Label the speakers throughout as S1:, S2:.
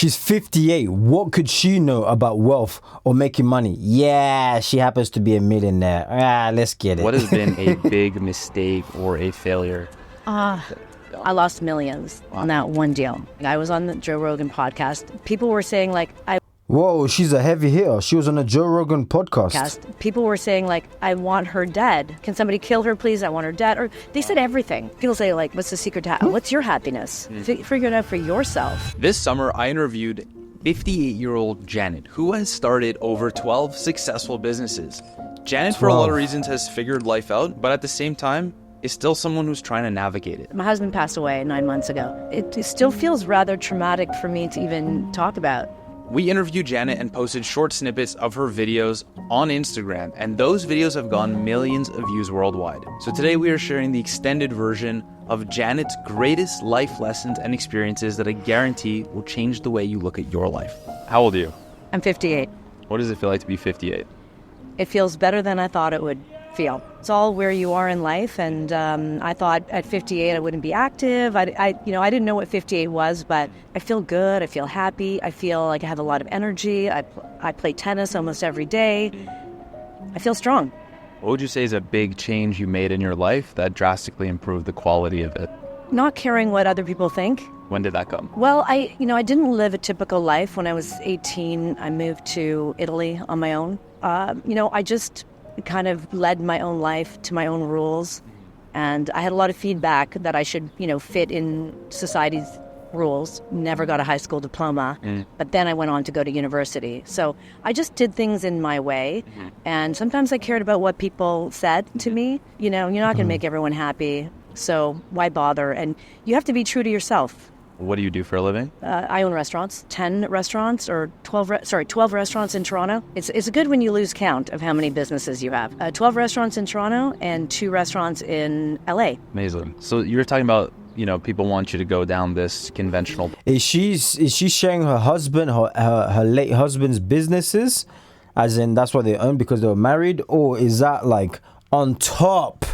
S1: She's 58. What could she know about wealth or making money? Yeah, she happens to be a millionaire. Let's get it.
S2: What has been a big mistake or a failure?
S3: I lost millions on that one deal. I was on the Joe Rogan podcast. People were saying
S1: Whoa, she's a heavy hitter. She was on a Joe Rogan podcast.
S3: People were saying I want her dead. Can somebody kill her, please? I want her dead. Or they said everything. People say what's the secret to what's your happiness? Figure it out for yourself.
S2: This summer, I interviewed 58-year-old Janet, who has started over 12 successful businesses. Janet, for a lot of reasons, has figured life out, but at the same time, is still someone who's trying to navigate it.
S3: My husband passed away 9 months ago. It still feels rather traumatic for me to even talk about.
S2: We interviewed Janet and posted short snippets of her videos on Instagram, and those videos have gone millions of views worldwide. So today we are sharing the extended version of Janet's greatest life lessons and experiences that I guarantee will change the way you look at your life. How old are you?
S3: I'm 58.
S2: What does it feel like to be 58?
S3: It feels better than I thought it would feel. It's all where you are in life, and I thought at 58 I wouldn't be active. I didn't know what 58 was, but I feel good. I feel happy. I feel like I have a lot of energy. I play tennis almost every day. I feel strong.
S2: What would you say is a big change you made in your life that drastically improved the quality of it?
S3: Not caring what other people think.
S2: When did that come?
S3: Well, I didn't live a typical life. When I was 18, I moved to Italy on my own. I just kind of led my own life to my own rules, and I had a lot of feedback that I should fit in society's rules. Never got a high school diploma, but then I went on to go to university, so I just did things in my way. And sometimes I cared about what people said to me. You're not going to make everyone happy, so why bother? And you have to be true to yourself.
S2: What do you do for a living?
S3: I own restaurants, 10 restaurants, or 12 restaurants in Toronto. It's good when you lose count of how many businesses you have. 12 restaurants in Toronto and 2 restaurants in LA.
S2: Amazing. So you were talking about, people want you to go down this conventional.
S1: Is she sharing her husband, her late husband's businesses, as in that's what they own because they were married, or is that on top?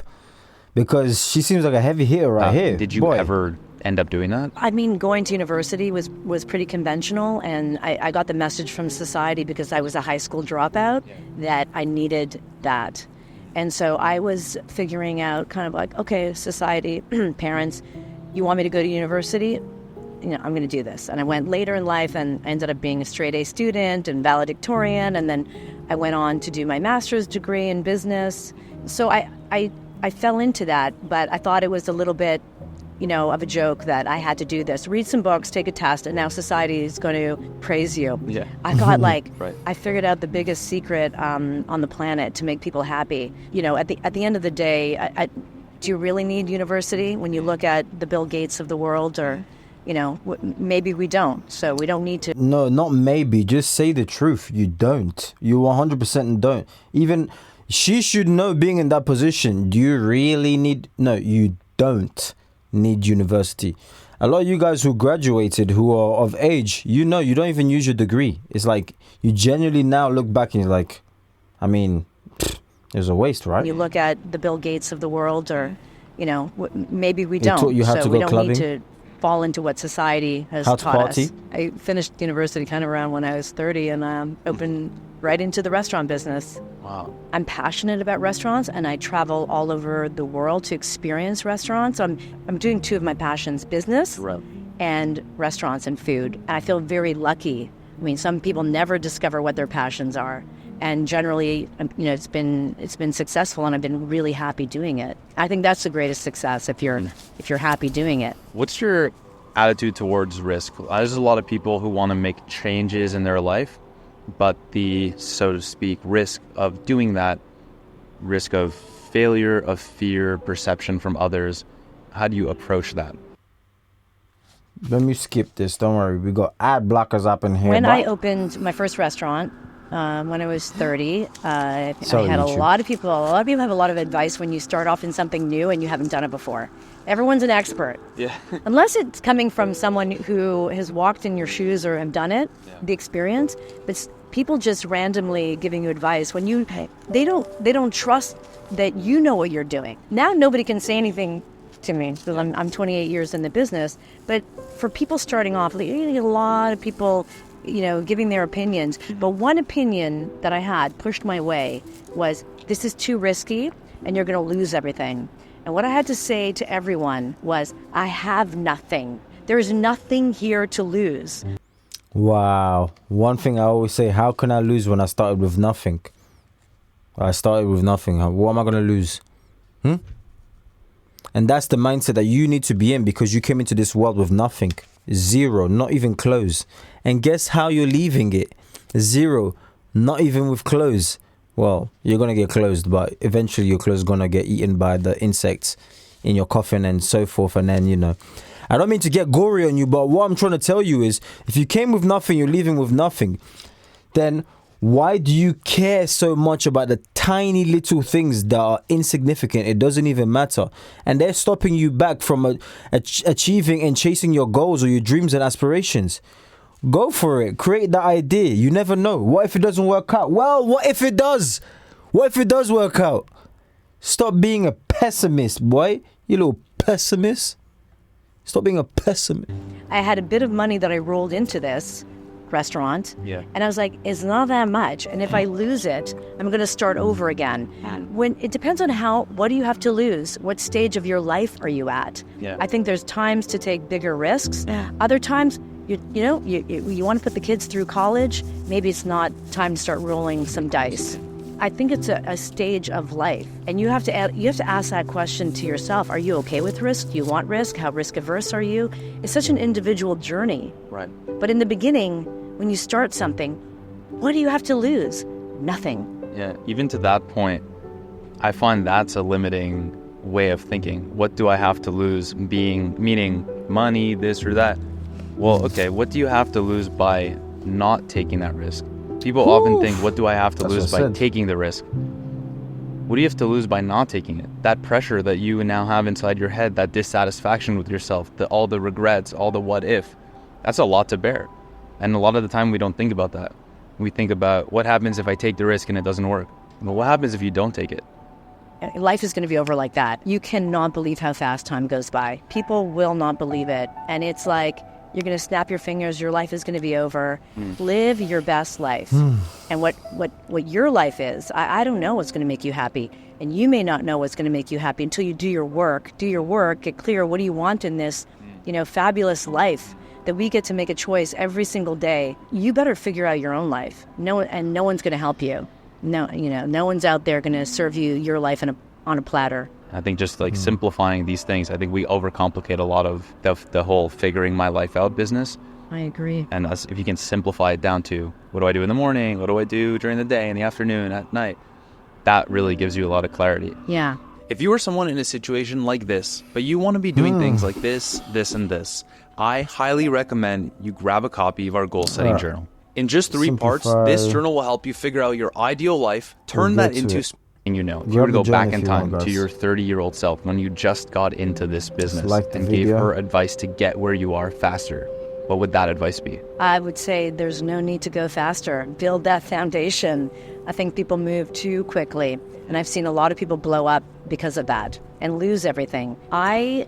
S1: Because she seems like a heavy hitter here.
S2: Did you ever end up doing that?
S3: I mean, going to university was pretty conventional, and I got the message from society because I was a high school dropout that I needed that. And so I was figuring out okay, society, parents, you want me to go to university? I'm going to do this. And I went later in life and ended up being a straight A student and valedictorian, and then I went on to do my master's degree in business. So I fell into that, but I thought it was a little bit of a joke that I had to do this. Read some books, take a test, and now society is going to praise you.
S2: Yeah.
S3: I thought
S2: Right.
S3: I figured out the biggest secret on the planet to make people happy. At the end of the day, do you really need university when you look at the Bill Gates of the world? Or, maybe we don't. So we don't need to.
S1: No, not maybe. Just say the truth. You don't. You 100% don't. Even she should know, being in that position. Do you really need? No, you don't need university. A lot of you guys who graduated, who are of age, you don't even use your degree. It's you genuinely now look back and you're like, there's a waste, right?
S3: You look at the Bill Gates of the world, or maybe we don't.
S1: Taught you how to
S3: we
S1: go
S3: don't
S1: clubbing?
S3: need to fall into what society has
S1: How to
S3: taught
S1: party?
S3: us. I finished university kind of around when I was 30, and opened right into the restaurant business.
S2: Wow.
S3: I'm passionate about restaurants, and I travel all over the world to experience restaurants. I'm doing 2 of my passions, business and restaurants and food. And I feel very lucky. Some people never discover what their passions are. And generally, it's been successful, and I've been really happy doing it. I think that's the greatest success if you're happy doing it.
S2: What's your attitude towards risk? There's a lot of people who want to make changes in their life, but the, so to speak, risk of doing that, risk of failure, of fear, perception from others, how do you approach that?
S1: Let me skip this. Don't worry. We got ad blockers up in here.
S3: When I opened my first restaurant, when I was 30, I had a lot of people have a lot of advice when you start off in something new and you haven't done it before. Everyone's an expert.
S2: Yeah. Unless
S3: it's coming from someone who has walked in your shoes or have done it, the experience. But people just randomly giving you advice they don't trust that you know what you're doing. Now nobody can say anything to me because I'm 28 years in the business. But for people starting off, you get a lot of people, giving their opinions. But one opinion that I had pushed my way was, this is too risky and you're going to lose everything. And what I had to say to everyone was, I have nothing. There is nothing here to lose.
S1: Wow. One thing I always say, how can I lose when I started with nothing? I started with nothing. What am I going to lose? And that's the mindset that you need to be in, because you came into this world with nothing. Zero, not even clothes. And guess how you're leaving it? Zero, not even with clothes. Well, you're going to get clothes, but eventually your clothes are going to get eaten by the insects in your coffin and so forth. And then, I don't mean to get gory on you, but what I'm trying to tell you is, if you came with nothing, you're leaving with nothing, then why do you care so much about the tiny little things that are insignificant? It doesn't even matter. And they're stopping you back from achieving and chasing your goals or your dreams and aspirations. Go for it. Create that idea. You never know. What if it doesn't work out? Well, what if it does? What if it does work out? Stop being a pessimist, boy. You little pessimist. Stop being a pessimist.
S3: I had a bit of money that I rolled into this restaurant.
S2: Yeah.
S3: And I was like, it's not that much. And if I lose it, I'm going to start over again. When it depends on what do you have to lose? What stage of your life are you at?
S2: Yeah.
S3: I think there's times to take bigger risks. Other times, you want to put the kids through college. Maybe it's not time to start rolling some dice. I think it's a stage of life, and you have to ask that question to yourself. Are you okay with risk? Do you want risk? How risk averse are you? It's such an individual journey.
S2: Right.
S3: But in the beginning, when you start something, what do you have to lose? Nothing.
S2: Yeah, even to that point, I find that's a limiting way of thinking. What do I have to lose? Meaning money, this or that. Well, okay, what do you have to lose by not taking that risk? People often think, what do I have to lose by taking the risk? What do you have to lose by not taking it? That pressure that you now have inside your head, that dissatisfaction with yourself, all the regrets, all the what if, that's a lot to bear. And a lot of the time we don't think about that. We think about what happens if I take the risk and it doesn't work. Well, what happens if you don't take it?
S3: Life is going to be over like that. You cannot believe how fast time goes by. People will not believe it. And it's like, you're going to snap your fingers, your life is going to be over. Live your best life. And what your life is, I don't know what's going to make you happy. And you may not know what's going to make you happy until you do your work. Do your work, get clear, what do you want in this, fabulous life that we get to make a choice every single day. You better figure out your own life. No one's going to help you. No one's out there going to serve you your life on a platter.
S2: I think just like simplifying these things, I think we overcomplicate a lot of the whole figuring my life out business.
S3: I agree.
S2: And if you can simplify it down to, what do I do in the morning? What do I do during the day, in the afternoon, at night? That really gives you a lot of clarity.
S3: Yeah.
S2: If you were someone in a situation like this, but you want to be doing things like this, and this, I highly recommend you grab a copy of our goal setting journal. In just 3 parts, this journal will help you figure out your ideal life, turn that into if you were to go back in time to your 30-year-old self when you just got into this business and gave her advice to get where you are faster, what would that advice be?
S3: I would say there's no need to go faster. Build that foundation. I think people move too quickly, and I've seen a lot of people blow up because of that and lose everything. I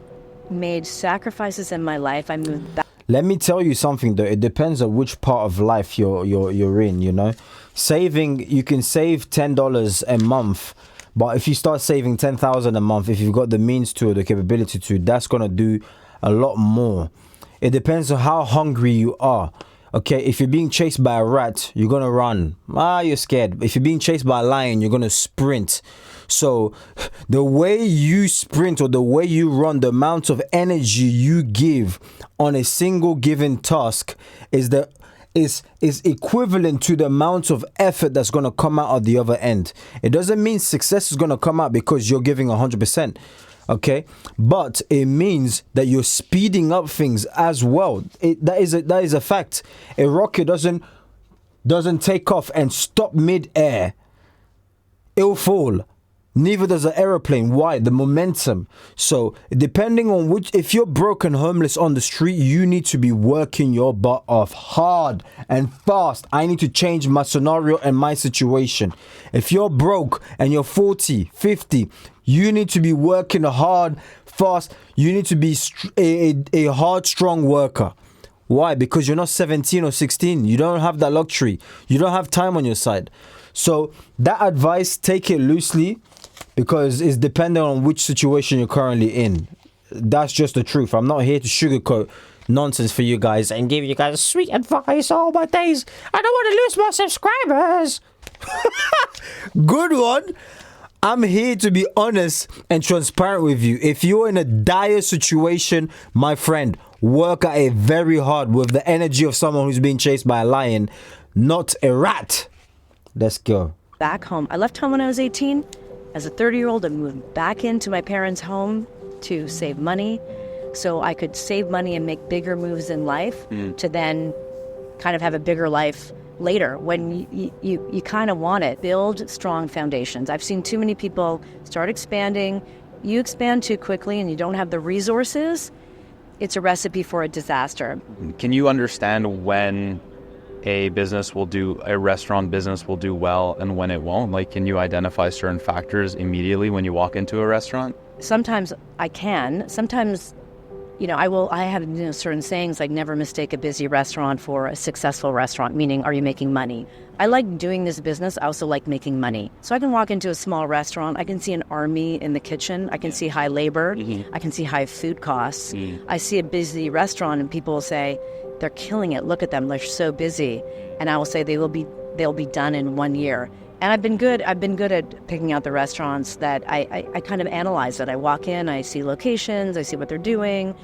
S3: made sacrifices in my life. I moved back.
S1: Let me tell you something though. It depends on which part of life you're in. Saving, you can save $10 a month, but if you start saving $10,000 a month, if you've got the means to or the capability to, that's gonna do a lot more. It depends on how hungry you are. Okay, if you're being chased by a rat, you're gonna run. You're scared. If you're being chased by a lion, you're gonna sprint. So the way you sprint or the way you run, the amount of energy you give on a single given task is equivalent to the amount of effort that's going to come out of the other end. It doesn't mean success is going to come out because you're giving 100%. Okay, but it means that you're speeding up things as well. That is a fact. A rocket doesn't take off and stop mid-air. It'll fall. Neither does an aeroplane. Why? The momentum. So depending on if you're broke and homeless on the street, you need to be working your butt off hard and fast. I need to change my scenario and my situation. If you're broke and you're 40, 50, you need to be working hard, fast. You need to be a hard, strong worker. Why? Because you're not 17 or 16. You don't have that luxury. You don't have time on your side. So that advice, take it loosely, because it's dependent on which situation you're currently in. That's just the truth. I'm not here to sugarcoat nonsense for you guys and give you guys sweet advice all my days. I don't want to lose my subscribers. Good one. I'm here to be honest and transparent with you. If you're in a dire situation, my friend, work at it very hard with the energy of someone who's being chased by a lion, not a rat. Let's go.
S3: Back home. I left home when I was 18. As a 30-year-old, I moved back into my parents' home to save money so I could save money and make bigger moves in life to then kind of have a bigger life later when you kind of want it. Build strong foundations. I've seen too many people start expanding. You expand too quickly and you don't have the resources, it's a recipe for a disaster.
S2: Can you understand when a restaurant business will do well and when it won't? Like, can you identify certain factors immediately when you walk into a restaurant?
S3: Sometimes I can. Sometimes, I have certain sayings like never mistake a busy restaurant for a successful restaurant, meaning are you making money? I like doing this business. I also like making money. So I can walk into a small restaurant. I can see an army in the kitchen. I can see high labor. I can see high food costs. I see a busy restaurant and people will say, they're killing it. Look at them. They're so busy. And I will say they'll be done in 1 year. And I've been good at picking out the restaurants that I kind of analyze it. I walk in, I see locations, I see what they're doing.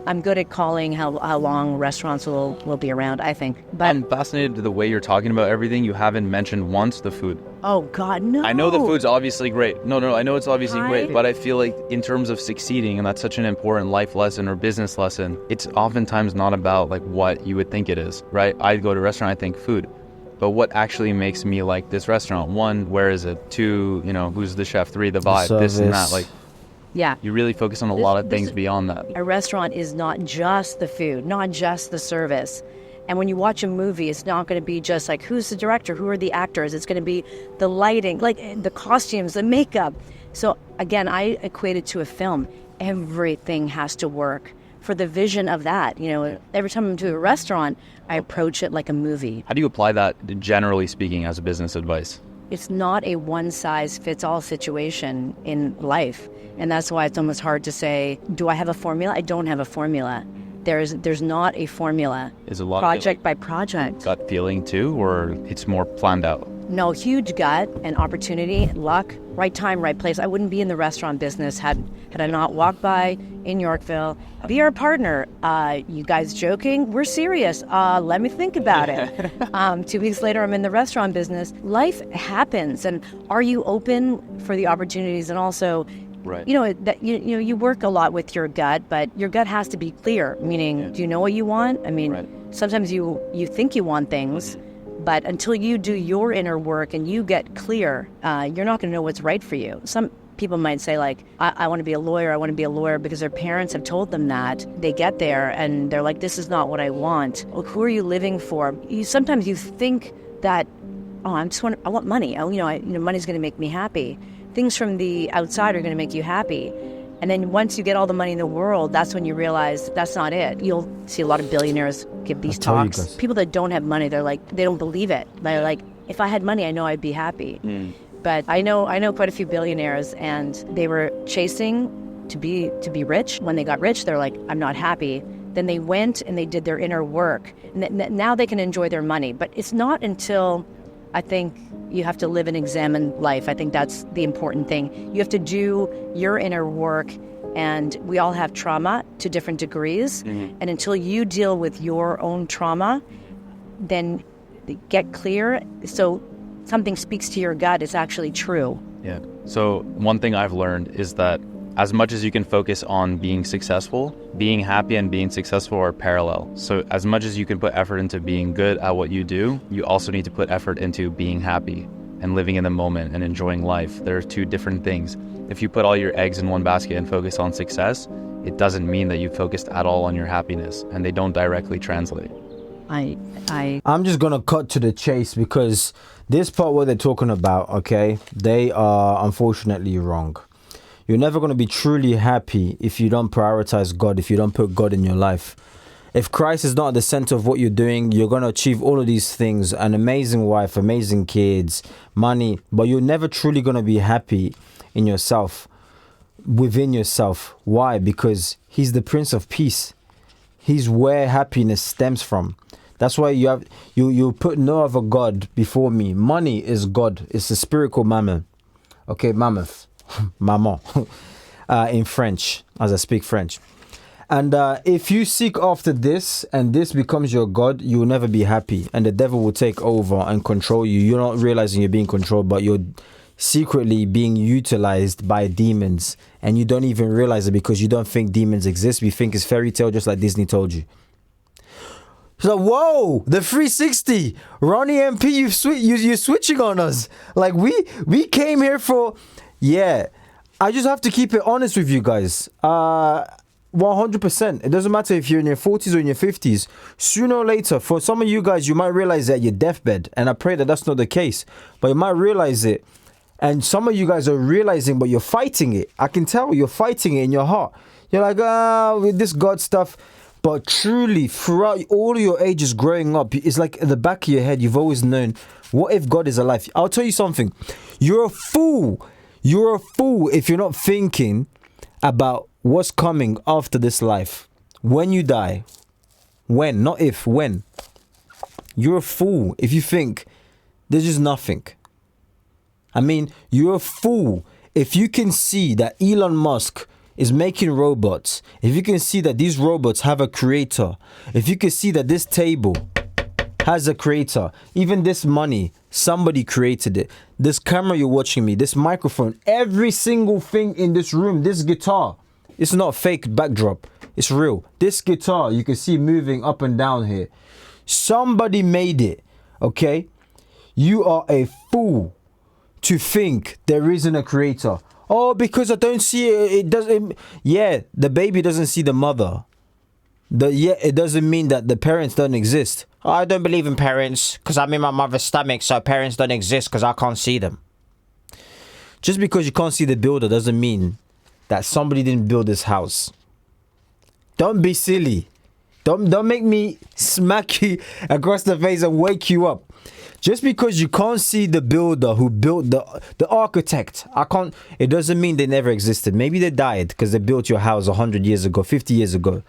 S3: I'm good at calling how long restaurants will be around, I think. But
S2: I'm fascinated with the way you're talking about everything. You haven't mentioned once the food.
S3: Oh, God, no.
S2: I know the food's obviously great. No, I know it's obviously great. But I feel like in terms of succeeding, and that's such an important life lesson or business lesson, it's oftentimes not about like what you would think it is, right? I go to a restaurant, I think food. But what actually makes me like this restaurant? 1, where is it? 2, who's the chef? 3, the vibe, this and that. Like,
S3: yeah,
S2: you really focus on a lot of things beyond that.
S3: A restaurant is not just the food, not just the service. And when you watch a movie, it's not going to be just like, who's the director? Who are the actors? It's going to be the lighting, like the costumes, the makeup. So again, I equate it to a film. Everything has to work for the vision of that. Every time I'm to a restaurant, I approach it like a movie.
S2: How do you apply that, generally speaking, as a business advice?
S3: It's not a one-size-fits-all situation in life. And that's why it's almost hard to say, do I have a formula? I don't have a formula. There's not a formula.
S2: Is a lot
S3: project by project.
S2: Gut feeling too, or it's more planned out?
S3: No, huge gut and opportunity, luck, right time, right place. I wouldn't be in the restaurant business had I not walked by in Yorkville. Be our partner. You guys joking? We're serious. Let me think about it. 2 weeks later, I'm in the restaurant business. Life happens, and are you open for the opportunities? And also,
S2: right.
S3: You work a lot with your gut, but your gut has to be clear. Meaning, do you know what you want? I mean, right. Sometimes you think you want things. But until you do your inner work and you get clear, you're not going to know what's right for you. Some people might say, like, I want to be a lawyer. I want to be a lawyer because their parents have told them that. They get there and they're like, this is not what I want. Well, who are you living for? Sometimes you think that, I want money. Money's going to make me happy. Things from the outside are going to make you happy. And then once you get all the money in the world, that's when you realize that's not it. You'll see a lot of billionaires give these talks. People that don't have money, they're like, they don't believe it. They're like, if I had money, I know I'd be happy. But I know quite a few billionaires, and they were chasing to be rich. When they got rich, they're like, I'm not happy. Then they went and they did their inner work. And now they can enjoy their money. But it's not until, I think, you have to live and examine life. I think that's the important thing. You have to do your inner work, and we all have trauma to different degrees. And until you deal with your own trauma, then get clear. So something speaks to your gut, it's actually true.
S2: Yeah. So one thing I've learned is that as much as you can focus on being successful, being happy and being successful are parallel. So as much as you can put effort into being good at what you do, you also need to put effort into being happy and living in the moment and enjoying life. There are 2 different things. If you put all your eggs in one basket and focus on success, it doesn't mean that you focused at all on your happiness, and they don't directly translate.
S1: I'm just gonna cut to the chase, because this part where they're talking about, okay, they are unfortunately wrong. You're never going to be truly happy if you don't prioritize God, if you don't put God in your life. If Christ is not at the center of what you're doing, you're going to achieve all of these things, an amazing wife, amazing kids, money, but you're never truly going to be happy in yourself, within yourself. Why? Because he's the Prince of Peace. He's where happiness stems from. That's why you put no other God before me. Money is God. It's a spiritual mammon. Okay, mammoth. Maman. In French, as I speak French. And if you seek after this and this becomes your God, you will never be happy. And the devil will take over and control you. You're not realizing you're being controlled, but you're secretly being utilized by demons. And you don't even realize it because you don't think demons exist. We think it's fairy tale, just like Disney told you. So, whoa, the 360. Ronnie MP, you're switching on us. Like, we came here for... Yeah, I just have to keep it honest with you guys. 100%. It doesn't matter if you're in your 40s or in your 50s. Sooner or later, for some of you guys, you might realize that your deathbed. And I pray that that's not the case. But you might realize it. And some of you guys are realizing, but you're fighting it. I can tell you're fighting it in your heart. You're like, with this God stuff. But truly, throughout all of your ages growing up, it's like at the back of your head, you've always known, what if God is alive? I'll tell you something. You're a fool. You're a fool if you're not thinking about what's coming after this life. When you die. When, not if, when. You're a fool if you think there's just nothing. I mean, you're a fool if you can see that Elon Musk is making robots. If you can see that these robots have a creator. If you can see that this table has a creator. Even this money, somebody created it. This camera you're watching me, this microphone, every single thing in this room, this guitar. It's not a fake backdrop. It's real. This guitar, you can see moving up and down here. Somebody made it, okay? You are a fool to think there isn't a creator. Oh, because I don't see it, it doesn't... Yeah, the baby doesn't see the mother. It doesn't mean that the parents don't exist. Oh, I don't believe in parents because I'm in my mother's stomach, so parents don't exist because I can't see them. Just because you can't see the builder doesn't mean that somebody didn't build this house. Don't be silly. Don't make me smack you across the face and wake you up. Just because you can't see the builder who built the architect, it doesn't mean they never existed. Maybe they died because they built your house 100 years ago, 50 years ago.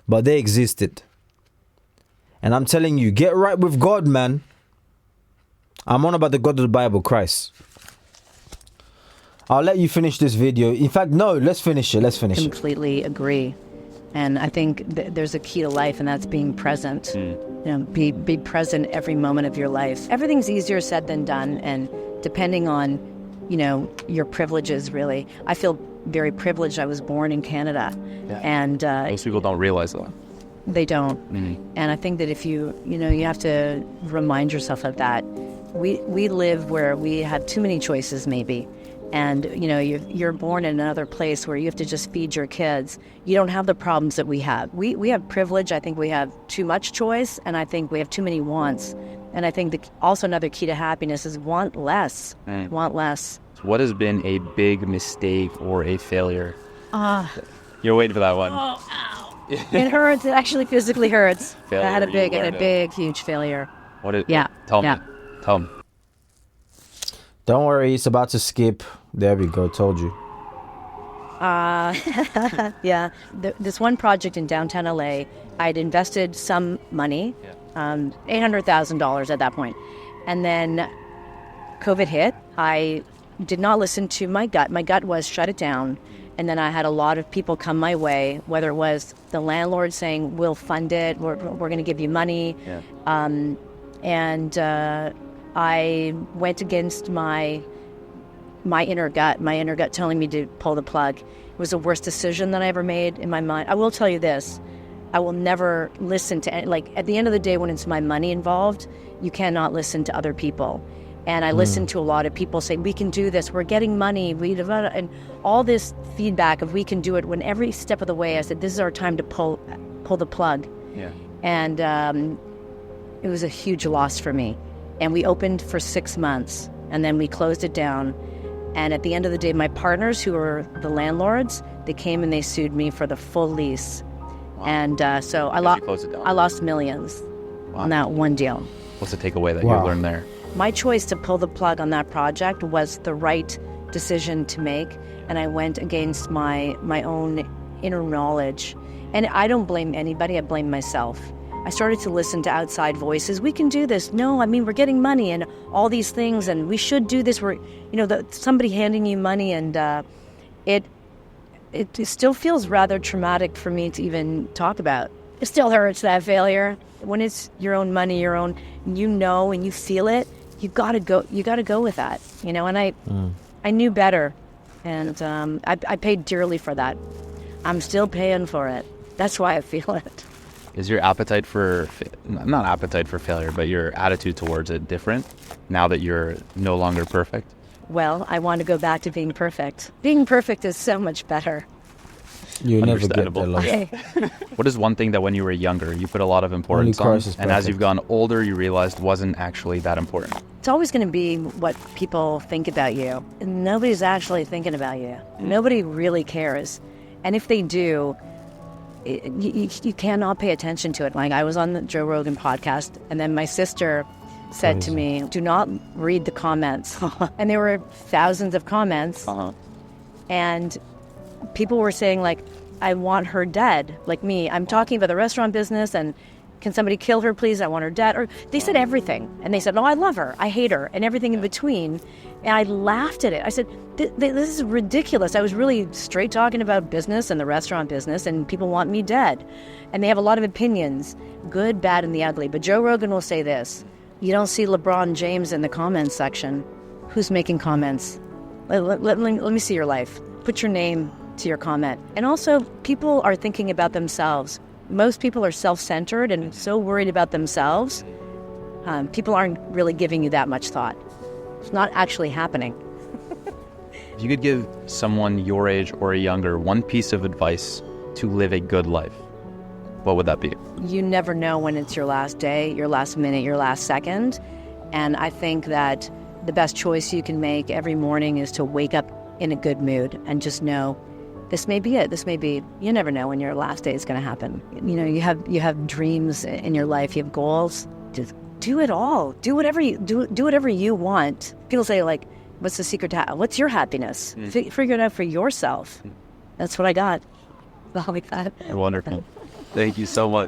S1: But they existed. And I'm telling you, get right with God, man. I'm on about the God of the Bible, Christ. I'll let you finish this video. In fact, no, let's finish it.
S3: Completely agree. And I think there's a key to life, and that's being present. You know, be present every moment of your life. Everything's easier said than done, and depending on, you know, your privileges, really. I feel very privileged. I was born in Canada, and
S2: most people don't realize that.
S3: They don't. And I think that if you have to remind yourself of that. We live where we have too many choices, maybe. And, you know, you're born in another place where you have to just feed your kids. You don't have the problems that we have. We have privilege. I think we have too much choice, and I think we have too many wants. And I think also another key to happiness is want less. Want less.
S2: What has been a big mistake or a failure? You're waiting for that one.
S3: Oh, ow. It hurts. It actually physically hurts.
S2: Failure,
S3: I had a big, huge failure.
S2: What is?
S3: Yeah.
S2: Tell me.
S1: Don't worry, it's about to skip. There we go, told you.
S3: Yeah. This one project in downtown LA, I'd invested some money, $800,000 at that point. And then COVID hit. I did not listen to my gut. My gut was shut it down. And then I had a lot of people come my way, whether it was the landlord saying, we'll fund it, we're going to give you money. I went against my inner gut telling me to pull the plug. It was the worst decision that I ever made in my mind. I will tell you this. I will never listen to, at the end of the day, when it's my money involved, you cannot listen to other people. And I listened to a lot of people say, we can do this, we're getting money, and all this feedback of we can do it, when every step of the way I said, this is our time to pull the plug.
S2: Yeah.
S3: And it was a huge loss for me. And we opened for 6 months, and then we closed it down. And at the end of the day, my partners, who were the landlords, they came and they sued me for the full lease. Wow. And so I lost millions on that one deal.
S2: What's the takeaway that you learned there?
S3: My choice to pull the plug on that project was the right decision to make, and I went against my own inner knowledge. And I don't blame anybody, I blame myself. I started to listen to outside voices. We can do this. No, I mean, we're getting money and all these things, and we should do this. We're, somebody handing you money, and it still feels rather traumatic for me to even talk about. It still hurts, that failure. When it's your own money, and you feel it, you gotta go with that, and I knew better, and I paid dearly for that. I'm still paying for it. That's why I feel it.
S2: Is your appetite not appetite for failure, but your attitude towards it different now that you're no longer perfect?
S3: Well, I want to go back to being perfect. Being perfect is so much better.
S1: You never get there, love.
S2: What is one thing that when you were younger, you put a lot of importance on, and as you've gone older, you realized wasn't actually that important?
S3: It's always going to be what people think about you. Nobody's actually thinking about you. Nobody really cares. And if they do, you cannot pay attention to it. Like, I was on the Joe Rogan podcast, and then my sister said to me, do not read the comments. And there were thousands of comments. And people were saying, like, I want her dead. Like me, I'm talking about the restaurant business, and can somebody kill her, please? I want her dead. Or they said everything. And they said, no, I love her, I hate her, and everything in between. And I laughed at it. I said, this is ridiculous. I was really straight talking about business and the restaurant business, and people want me dead. And they have a lot of opinions, good, bad, and the ugly. But Joe Rogan will say this: you don't see LeBron James in the comments section. Who's making comments? Let me see your life. Put your name to your comment. And also, people are thinking about themselves. Most people are self-centered and so worried about themselves. People aren't really giving you that much thought. It's not actually happening.
S2: If you could give someone your age or younger one piece of advice to live a good life, what would that be?
S3: You never know when it's your last day, your last minute, your last second. And I think that the best choice you can make every morning is to wake up in a good mood and just know this may be it. This may be, you never know when your last day is going to happen. You have dreams in your life, you have goals. Just do it all. Do whatever you want. People say, like, what's the secret to what's your happiness? Figure it out for yourself. That's what I got. Like that.
S2: Wonderful. Thank you so much.